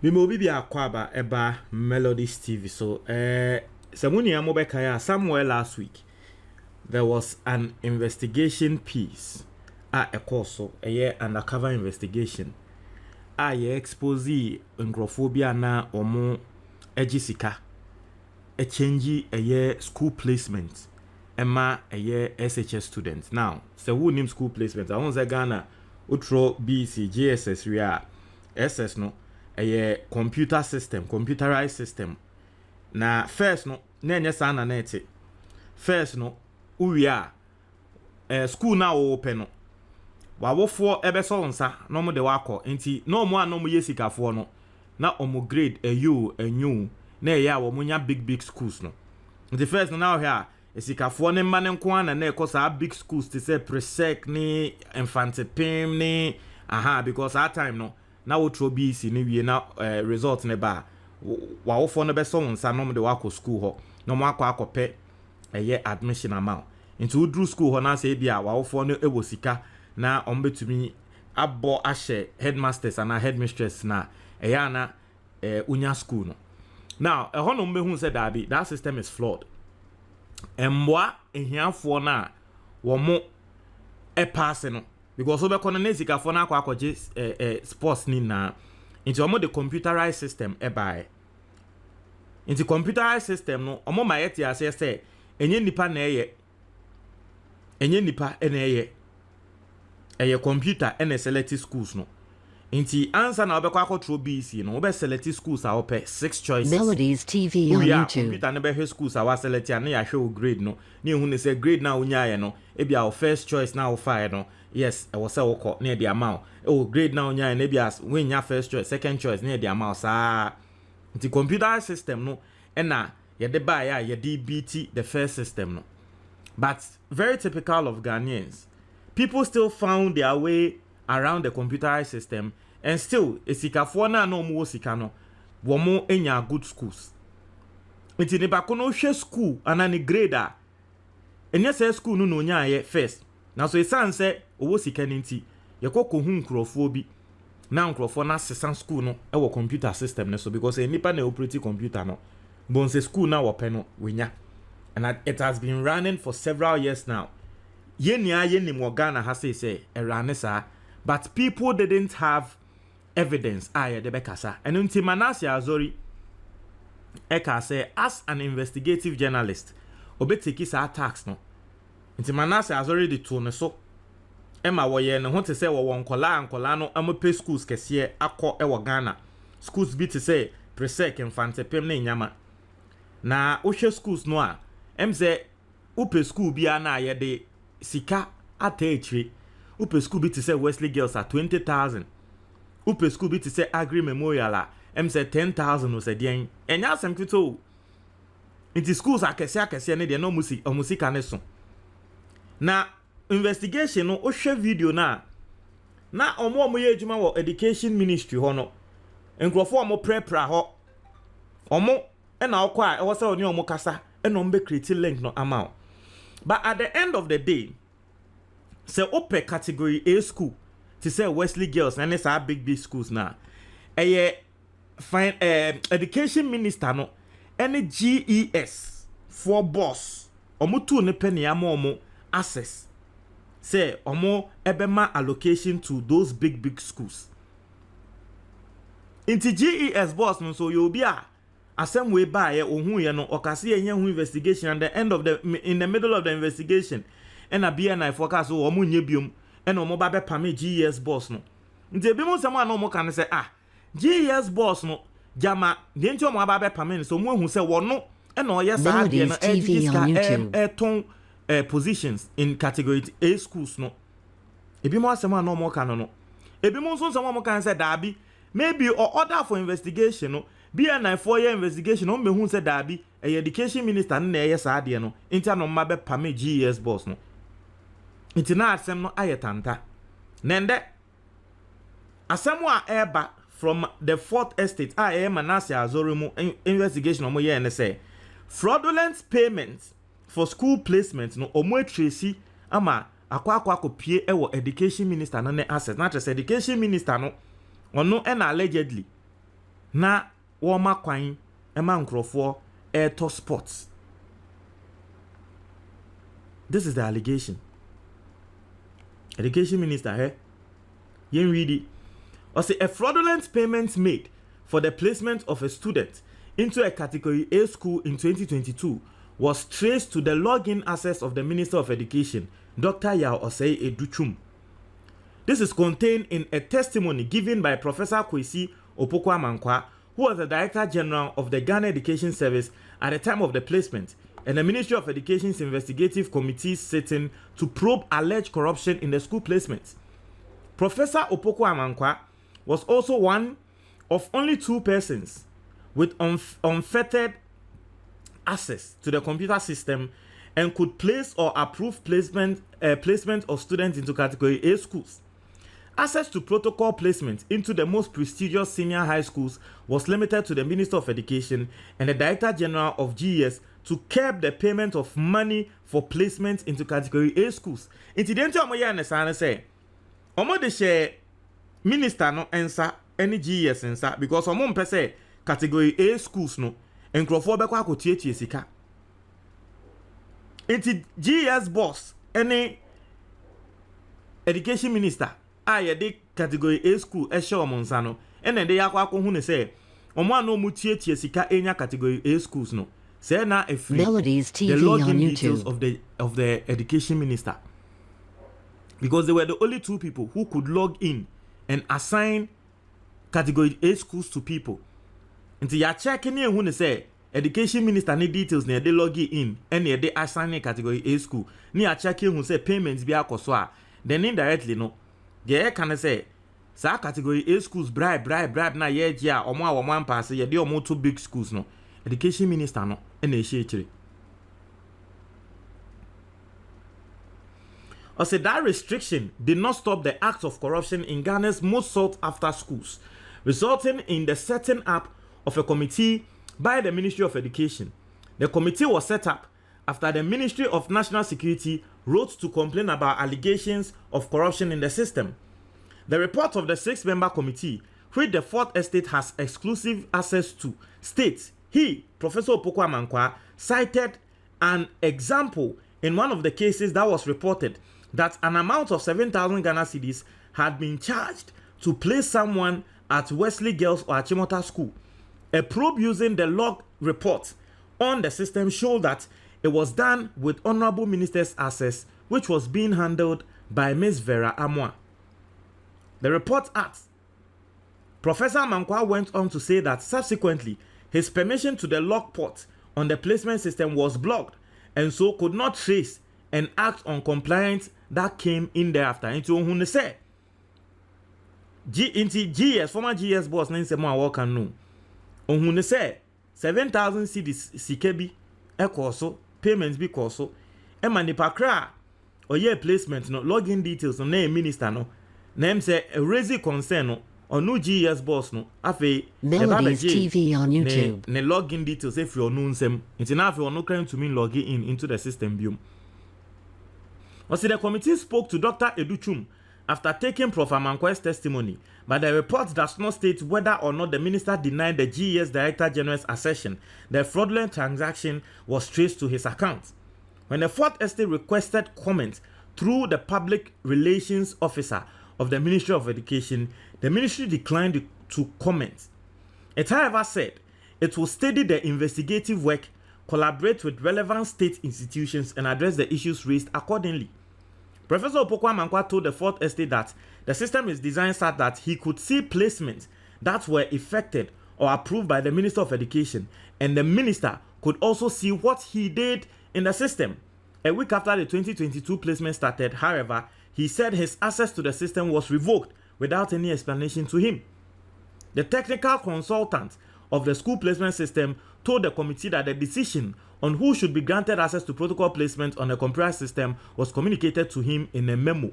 Obi bi akwaba eba Melodies TV. So Samuni Amobekaya somewhere last week there was an investigation piece a course a year undercover investigation ye expose ngrophobia na omo egisika a change a year school placement Emma a year SHS student. Now so who name school placement I want say Ghana utro BC GSS we are SS no a computer system, computerized system. Na first no, na enye sa na nete. First no, we are school na open no. Wa wofo ebe so nsa no mo de wako nti no mo anom yesikafo no na omo grade enyu na ya wo munya big schools no. The first no now here esikafo ne mma ne nko ana na ekosa big schools to say presec ni infante pim ni because that time no na wo tro BC ni wie na result ne ba wa wo fo no be so nsa no de wako school ho no mo akọ admission amount into udru school ho na say bia wa wo fo no ewo sika na ombetumi abo ahye headmasters and headmistress na na unya school no. Now ho no mbehu say that system is flawed. Emwa ehiafo na wo mo pass no because we be na sika fo na akwaje sports ni na into omo the computerized system by into computerized system no omo ma yeti ase say enye nipa na eye computer and select schools no inti answer na obekwa akotro BC no obe select schools a ope 6 choices. Melodies TV on YouTube. Computer na be schools a wa select na ya hwe grade no na ehu ne say grade na onya ye no e bia first choice na o fire no yes e was say woko na the amount grade na onya ye na bia when nya first choice second choice na the amount sa inti computer system no na ye de ba ya ye DBT the first system no. But very typical of Ghanaians, people still found their way around the computerized system and still esikafo na no mo sika no wo mo enya good schools. Nti ne ba kono hwe school anani grade a enye say school no nya ye first na so esan say owo sika nti ye kokko hu nkrofo bi na nkrofo na sesan school no e wo computer system ne so because enipa na operate computer no bon say school na wo pe no wenya. And it has been running for several years now. Yeni Ghana has say a but people didn't have evidence. De bekasa. And until Manasseh Azori Eka say as an investigative journalist, obeteki sa tax no. Until Manasseh Azori di tone so. Emma woye no want to say wo nkola no amope schools kese akọ e wo Ghana. Schools bi to say presec infante pem na nyama. Na ohwe schools no a say upe school bia na ye de sika atechire upe school bi to say Wesley Girls are 20,000 upe school bi to say Agri Memorial a say 10,000 o say den enya asem kito inti schools akese ne de no musika ne so na investigation no o hwe video na omo ye adwuma wo education ministry ho no enkrofo omo prepare ho omo na okwa e wo say oni omo kasa and on be creating link no amount. But at the end of the day, say open category A school to say Wesley Girls and it's our big schools now. Fine education minister no any GES for boss omo tu ne penny omo access say omo ebema allocation to those big schools. Into GES boss no so you be asem we buy ohun ye no okase ye hu investigation and the end of in the middle of the investigation and a BNI forecast o mo nye biom and o mo ba be pame GES boss no nti bi mo sem an o mo kan say GES boss no jama de nti o mo ba be pame so mo hu say wo no and o yes a de no ton positions in category A schools no ebi mo asem an o mo kan no ebi mo so mo kan say dabi maybe or order for investigation no BNI 4-year investigation on who said Dabi, a education minister na yes adie no inta no mabe pame GES boss no inti na asem no ayetanta nende asem wa eba from the 4th estate Manasseh Azori mu investigation omo ye ne say fraudulent payments for school placement no omo tracy ama akwa akopie ewo education minister no ne access na education minister no ono allegedly na woma kwan ema nkrofo airto sports. This is the allegation. Education Minister here. Yen read it. Or say a fraudulent payment made for the placement of a student into a category A school in 2022 was traced to the login access of the Minister of Education, Dr. Yao Osei Educhum. This is contained in a testimony given by Professor Kwesi Opoku-Amankwa, who was the Director General of the Ghana Education Service at the time of the placement, and the Ministry of Education's investigative committee sitting to probe alleged corruption in the school placements. Professor Opoku-Amankwa was also one of only 2 persons with unfettered access to the computer system and could place or approve placement of students into category A schools. Access to protocol placement into the most prestigious senior high schools was limited to the Minister of Education and the Director General of GES to curb the payment of money for placement into category A schools. Incidentally, omo ya nesane say, omo de share minister no ensa any GES ensa because omo mpe say category A schools no enkrofo be kwa akotiatie sika. Inti GES boss any education minister a de category A school e show omo nsa no ene de yakwa akwo hu ne say omo ano mu tietie sika enya category A schools no say na a free Melodies TV the login on details YouTube of the education minister, because they were the only 2 people who could log in and assign category A schools to people. Until you check in who say education minister need details near they log in and they assign category A school. Near checking who say payments be a then indirectly no. Yeah, can say sa category A schools bribe na yeah or one pass ye de or 2 big schools no. Education minister no and a or say that restriction did not stop the acts of corruption in Ghana's most sought after schools, resulting in the setting up of a committee by the Ministry of Education. The committee was set up after the Ministry of National Security wrote to complain about allegations of corruption in the system. The report of the 6-member committee, which the 4th Estate has exclusive access to, states he, Professor Opoku-Amankwa, cited an example in one of the cases that was reported that an amount of 7,000 Ghana cedis had been charged to place someone at Wesley Girls or Achimota School. A probe using the log report on the system showed that it was done with Honorable Minister's access, which was being handled by Ms. Vera Amwa. The report adds, Professor Amankwa went on to say that subsequently, his permission to the log port on the placement system was blocked and so could not trace and act on compliance that came in thereafter. Into who say GS, former GS boss, name se mo work and no. Who say 7,000 cedis sikebi ekoso payments bi koso e manipa kra or ye placement no login details no na minister no name say raise concern no onu GS boss no afi Melodies TV on YouTube ne login details if you know nsem nti na afi onu claim to mean logging in into the system biom. The committee spoke to Dr. Educhum after taking Prof. Amankwa's testimony, but the report does not state whether or not the minister denied the GES Director General's assertion that fraudulent transaction was traced to his account. When the 4th Estate requested comment through the public relations officer of the Ministry of Education, the ministry declined to comment. It, however, said it will steady the investigative work, collaborate with relevant state institutions, and address the issues raised accordingly. Professor Opoku-Amankwa told the 4th Estate that the system is designed such that he could see placements that were effected or approved by the Minister of Education, and the minister could also see what he did in the system. A week after the 2022 placement started, however, he said his access to the system was revoked without any explanation to him. The technical consultant of the school placement system told the committee that the decision on who should be granted access to protocol placement on the computer system was communicated to him in a memo.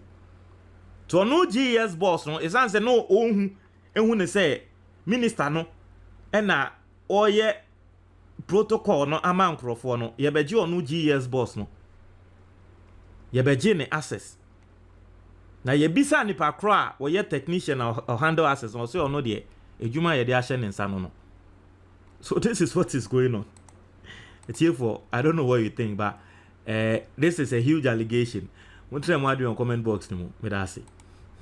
So no GES boss no is answer no ohun ehun ne say minister no na oye protocol no ama nkrofo no ye beji onu GES boss no ye beji ne access na ye bisa nipa kro a wo ye technician or handle access no say ono de ejuma ye de ahye ne nsa no. So this is what is going on. It's here for, I don't know what you think, but this is a huge allegation. Won't try more on comment box no more.